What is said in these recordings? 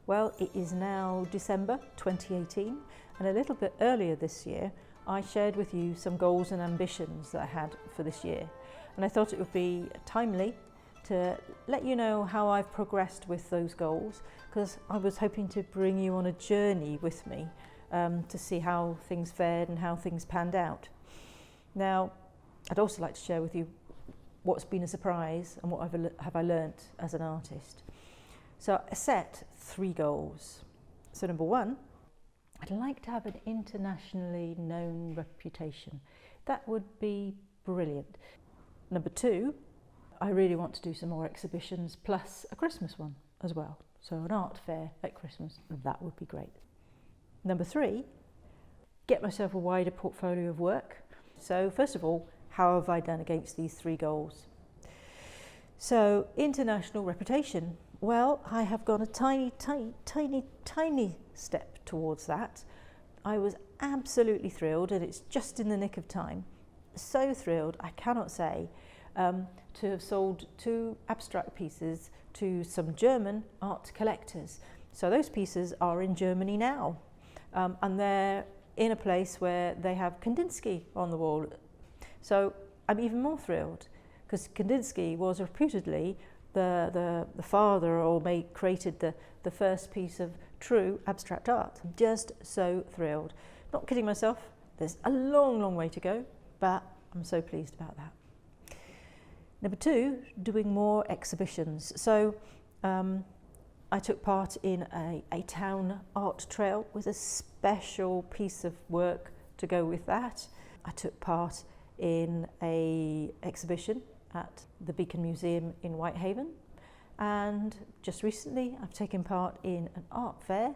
Well, it is now December 2018, and a little bit earlier this year I shared with you some goals and ambitions that I had for this year, and I thought it would be timely to let you know how I've progressed with those goals, because I was hoping to bring you on a journey with me to see how things fared and how things panned out. Now, I'd also like to share with you what's been a surprise and what have I learnt as an artist. So I set 3 goals. So number 1, I'd like to have an internationally known reputation. That would be brilliant. Number 2, I really want to do some more exhibitions plus a Christmas one as well. So an art fair at Christmas, that would be great. Number 3, get myself a wider portfolio of work. So first of all, how have I done against these 3 goals? So international reputation. Well, I have gone a tiny step towards that. I was absolutely thrilled, and it's just in the nick of time. So thrilled, I cannot say, to have sold 2 abstract pieces to some German art collectors. So those pieces are in Germany now, and they're in a place where they have Kandinsky on the wall. So I'm even more thrilled, because Kandinsky was reputedly the father, or created the first piece of true abstract art. I'm just so thrilled. Not kidding myself, there's a long way to go, but I'm so pleased about that. Number 2, doing more exhibitions. So I took part in a town art trail with a special piece of work to go with that. I took part in an exhibition at the Beacon Museum in Whitehaven, and just recently I've taken part in an art fair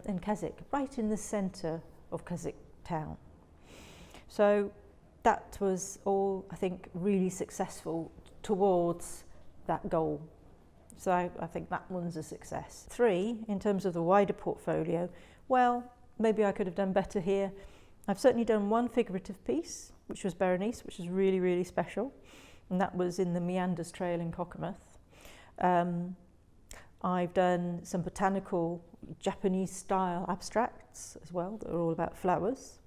in Keswick, right in the centre of Keswick town. So that was all, I think, really successful towards that goal. So I think that one's a success. 3, in terms of the wider portfolio, well, maybe I could have done better here. I've certainly done 1 figurative piece, which was Berenice, which is really special, and that was in the Meanders Trail in Cockermouth. I've done some botanical Japanese style abstracts as well that are all about flowers.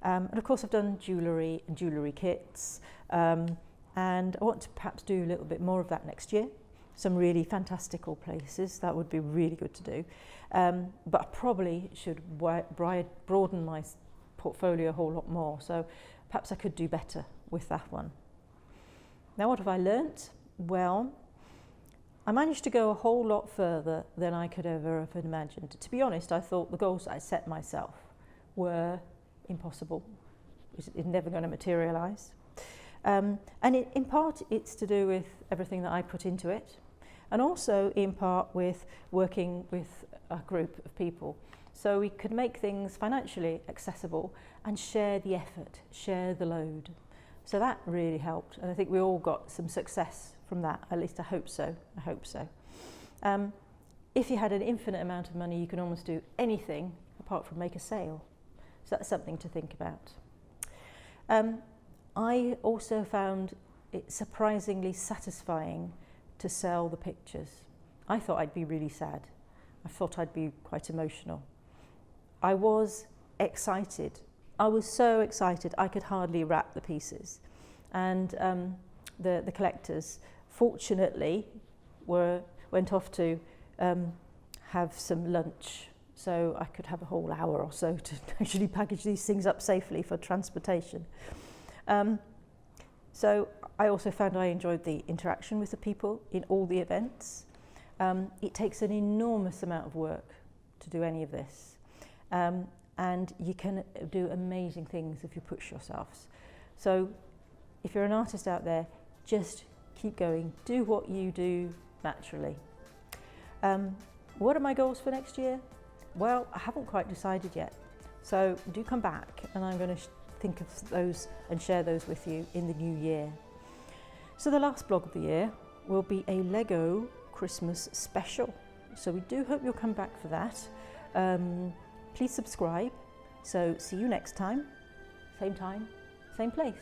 And of course I've done jewellery and jewellery kits, and I want to perhaps do a little bit more of that next year. Some really fantastical places, that would be really good to do. But I probably should broaden my portfolio a whole lot more, so perhaps I could do better with that one. Now, what have I learnt? Well, I managed to go a whole lot further than I could ever have imagined. To be honest, I thought the goals I set myself were impossible. It's never going to materialise. And in part, it's to do with everything that I put into it, and also in part with working with a group of people. So we could make things financially accessible and share the effort, share the load. So that really helped, and I think we all got some success from that. At least I hope so. I hope so. If you had an infinite amount of money, you can almost do anything apart from make a sale. So that's something to think about. I also found it surprisingly satisfying to sell the pictures. I thought I'd be really sad. I thought I'd be quite emotional. I was excited. I was so excited I could hardly wrap the pieces. And the collectors, fortunately, went off to have some lunch, so I could have a whole hour or so to actually package these things up safely for transportation. So I also found I enjoyed the interaction with the people in all the events. It takes an enormous amount of work to do any of this, and you can do amazing things if you push yourselves. So if you're an artist out there, just keep going, do what you do naturally. What are my goals for next year? Well, I haven't quite decided yet, so do come back and I'm going to think of those and share those with you in the new year. So the last blog of the year will be a Lego Christmas special, so we do hope you'll come back for that. Please subscribe. So see you next time, same place.